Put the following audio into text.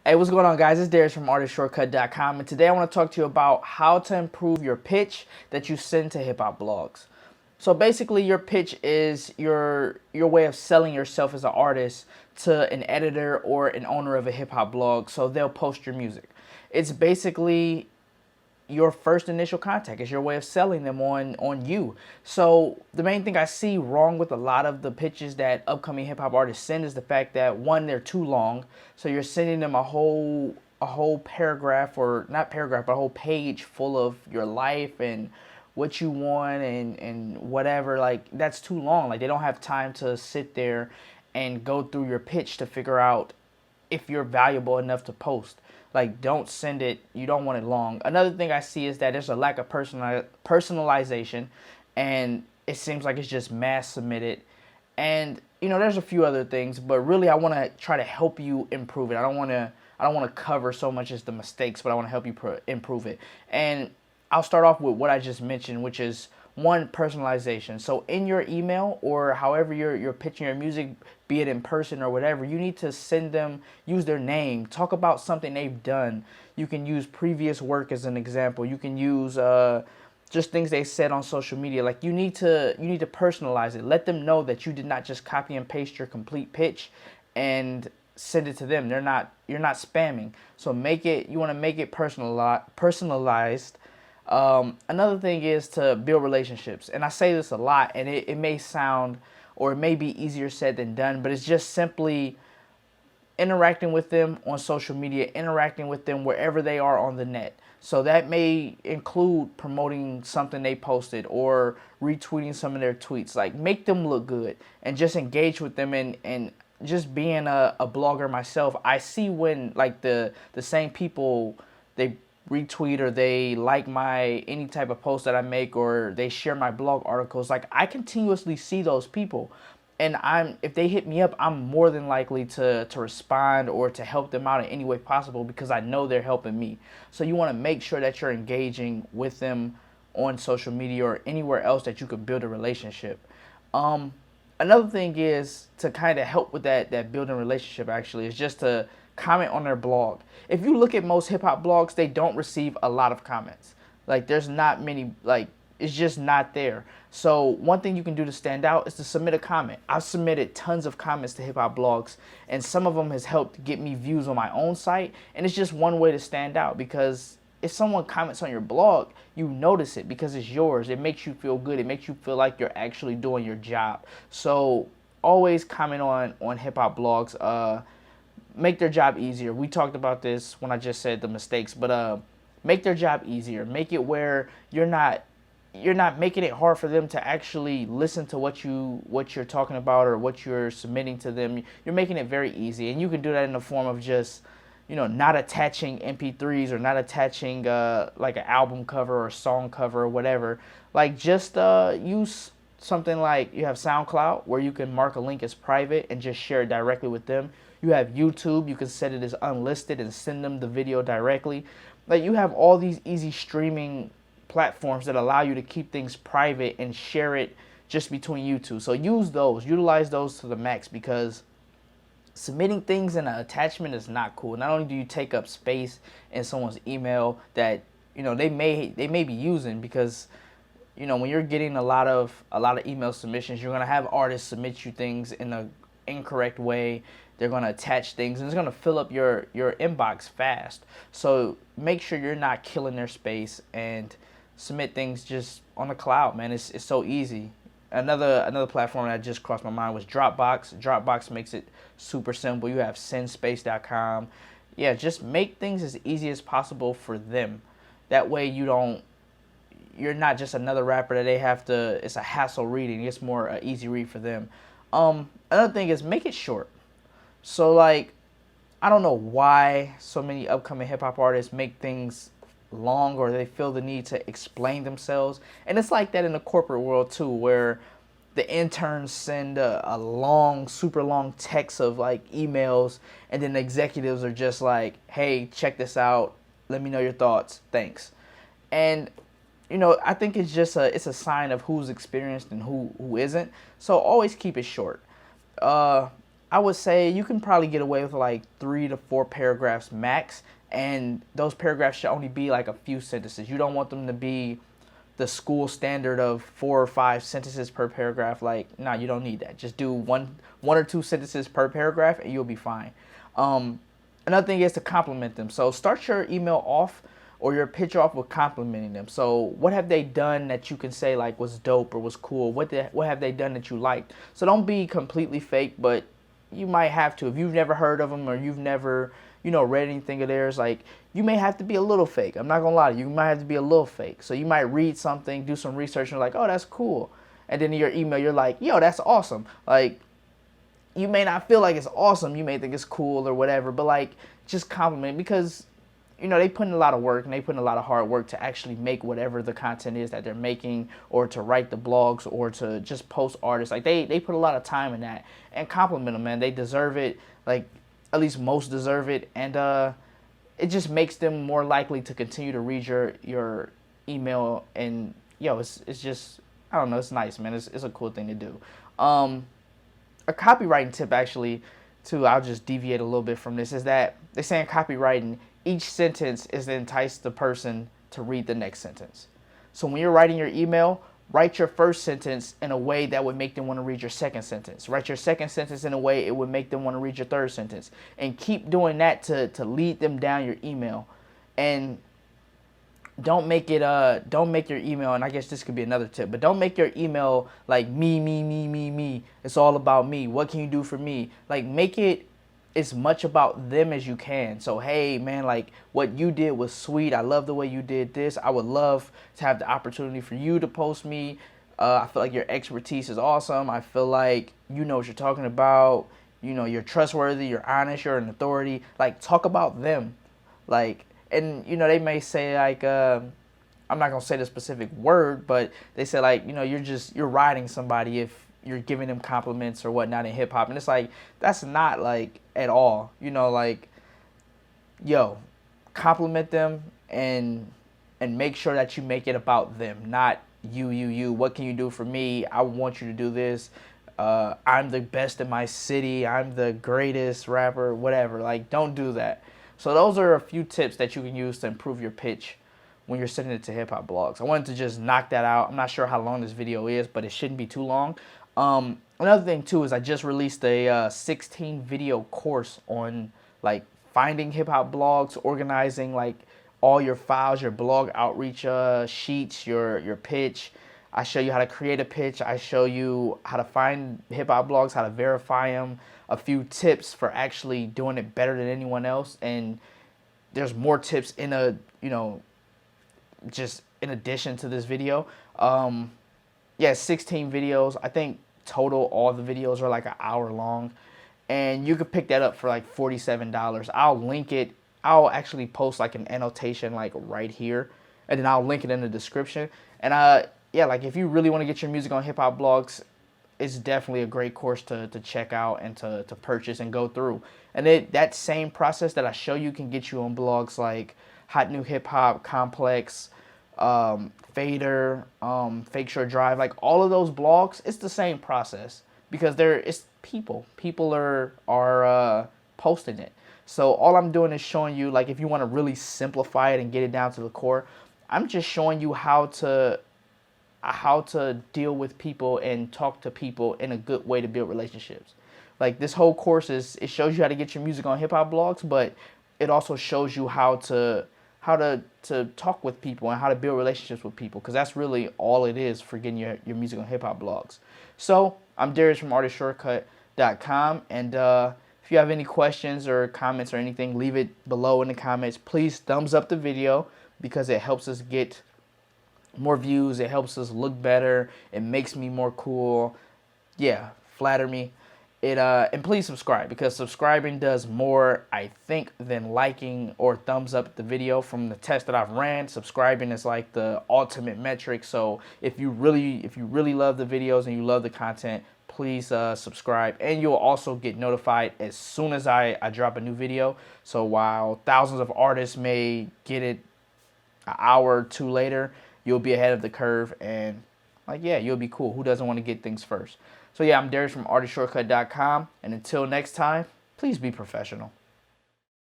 Hey, what's going on, guys? It's Darius from artistshortcut.com, and today I want to talk to you about how to improve your pitch that you send to hip hop blogs. So basically, your pitch is your way of selling yourself as an artist to an editor or an owner of a hip hop blog, so they'll post your music. It's basically your first initial contact. Is your way of selling them on you. So the main thing I see wrong with a lot of the pitches that upcoming hip hop artists send is the fact that, one, they're too long. So you're sending them a whole paragraph, or not paragraph, but a whole page full of your life and what you want and whatever. Like, that's too long. Like, they don't have time to sit there and go through your pitch to figure out if you're valuable enough to post. Like, don't send it. You don't want it long. Another thing I see is that there's a lack of personalization, and it seems like it's just mass submitted. And there's a few other things, but really, I want to try to help you improve it. I don't want to cover so much as the mistakes, but I want to help you improve it. And I'll start off with what I just mentioned, which is, one, personalization. So in your email, or however you're pitching your music, be it in person or whatever, you need to send them, use their name, talk about something they've done. You can use previous work as an example. You can use just things they said on social media. Like, you need to personalize it. Let them know that you did not just copy and paste your complete pitch and send it to them. You're not spamming. So you want to make it personalized. Another thing is to build relationships. And I say this a lot, and it may sound, or it may be easier said than done, but it's just simply interacting with them on social media, interacting with them wherever they are on the net. So that may include promoting something they posted or retweeting some of their tweets. Like, make them look good and just engage with them. And just being a blogger myself, I see when, like, the same people, they retweet or they like my any type of post that I make, or they share my blog articles. Like, I continuously see those people, and if they hit me up, I'm more than likely to respond or to help them out in any way possible, because I know they're helping me. So you want to make sure that you're engaging with them on social media or anywhere else that you could build a relationship. Another thing is to kind of help with that building relationship, actually, is just to comment on their blog. If you look at most hip hop blogs, they don't receive a lot of comments. Like, there's not many, like, it's just not there. So one thing you can do to stand out is to submit a comment. I've submitted tons of comments to hip hop blogs, and some of them has helped get me views on my own site. And it's just one way to stand out, because if someone comments on your blog, you notice it because it's yours. It makes you feel good. It makes you feel like you're actually doing your job. So always comment on hip hop blogs. Make their job easier. We talked about this when I just said the mistakes, but make their job easier. Make it where you're not making it hard for them to actually listen to what you're talking about or what you're submitting to them. You're making it very easy, and you can do that in the form of just not attaching MP3s, or not attaching like an album cover or song cover or whatever. Like, just use something like, you have SoundCloud, where you can mark a link as private and just share it directly with them. You have YouTube, you can set it as unlisted and send them the video directly. Like, you have all these easy streaming platforms that allow you to keep things private and share it just between you two. So utilize those to the max, because submitting things in an attachment is not cool. Not only do you take up space in someone's email that they may be using, because when you're getting a lot of email submissions, you're gonna have artists submit you things in a incorrect way. They're gonna attach things, and it's gonna fill up your inbox fast. So make sure you're not killing their space, and submit things just on the cloud, man. It's so easy. Another platform that just crossed my mind was Dropbox. Dropbox makes it super simple. You have sendspace.com. Yeah, just make things as easy as possible for them. That way you're not just another rapper that they have to, it's a hassle reading. It's more an easy read for them. Another thing is, make it short. So, like, I don't know why so many upcoming hip hop artists make things long, or they feel the need to explain themselves. And it's like that in the corporate world too, where the interns send a long, super long text of like emails, and then the executives are just like, hey, check this out, let me know your thoughts, thanks. And I think it's a sign of who's experienced and who isn't. So always keep it short. I would say you can probably get away with like 3 to 4 paragraphs max, and those paragraphs should only be like a few sentences. You don't want them to be the school standard of 4 or 5 sentences per paragraph. Like, nah, you don't need that. Just do one or two sentences per paragraph, and you'll be fine. Another thing is to compliment them. So start your email off or your pitch off with complimenting them. So what have they done that you can say like was dope or was cool? What have they done that you liked? So don't be completely fake, but you might have to. If you've never heard of them or you've never, read anything of theirs, like, you may have to be a little fake. I'm not gonna lie to you. You might have to be a little fake. So you might read something, do some research, and you're like, oh, that's cool. And then in your email, you're like, yo, that's awesome. Like, you may not feel like it's awesome. You may think it's cool or whatever, but like, just compliment, because they put in a lot of work and they put in a lot of hard work to actually make whatever the content is that they're making, or to write the blogs, or to just post artists. Like, they put a lot of time in that, and compliment them, man. They deserve it. Like, at least most deserve it. And it just makes them more likely to continue to read your email. And it's just, I don't know, it's nice, man. It's a cool thing to do. A copywriting tip, actually, too, I'll just deviate a little bit from this, is that they say in copywriting, each sentence is to entice the person to read the next sentence. So when you're writing your email, write your first sentence in a way that would make them want to read your second sentence. Write your second sentence in a way it would make them want to read your third sentence. And keep doing that to lead them down your email. And don't make your email, and I guess this could be another tip, but don't make your email like me. It's all about me. What can you do for me? Like, make it as much about them as you can. So, hey man, like, what you did was sweet. I love the way you did this. I would love to have the opportunity for you to post me. I feel like your expertise is awesome. I feel like you know what you're talking about. You're trustworthy, you're honest, you're an authority. Like, talk about them. Like, and they may say like, I'm not gonna say the specific word, but they say like, you're riding somebody if you're giving them compliments or whatnot in hip hop. And it's like, that's not like at all, like, yo, compliment them and make sure that you make it about them, not you. What can you do for me? I want you to do this. I'm the best in my city. I'm the greatest rapper, whatever. Like, don't do that. So those are a few tips that you can use to improve your pitch when you're sending it to hip hop blogs. I wanted to just knock that out. I'm not sure how long this video is, but it shouldn't be too long. Another thing too is I just released a 16 video course on like finding hip hop blogs, organizing like all your files, your blog outreach sheets, your pitch. I show you how to create a pitch. I show you how to find hip hop blogs, how to verify them, a few tips for actually doing it better than anyone else. And there's more tips in just in addition to this video. 16 videos. I think total all the videos are like an hour long, and you could pick that up for like $47. I'll link it. I'll actually post like an annotation like right here, and then I'll link it in the description. And like, if you really want to get your music on hip hop blogs, it's definitely a great course to check out and to purchase and go through. And that same process that I show you can get you on blogs like Hot New Hip Hop, Complex, Fader, Fake Short Drive. Like, all of those blogs, it's the same process, because it's people are posting it. So all I'm doing is showing you, like, if you want to really simplify it and get it down to the core, I'm just showing you how to deal with people and talk to people in a good way to build relationships. Like, this whole course it shows you how to get your music on hip hop blogs, but it also shows you how to talk with people and how to build relationships with people, because that's really all it is for getting your music on hip hop blogs. So I'm Darius from artistshortcut.com, and if you have any questions or comments or anything, leave it below in the comments. Please thumbs up the video, because it helps us get more views. It helps us look better. It makes me more cool. Yeah, flatter me. And please subscribe, because subscribing does more, I think, than liking or thumbs up the video. From the test that I've ran, subscribing is like the ultimate metric. So if you really love the videos and you love the content, please subscribe, and you'll also get notified as soon as I drop a new video. So while thousands of artists may get it an hour or two later, you'll be ahead of the curve, and like, yeah, you'll be cool. Who doesn't want to get things first? So yeah, I'm Darius from artistshortcut.com, and until next time, please be professional.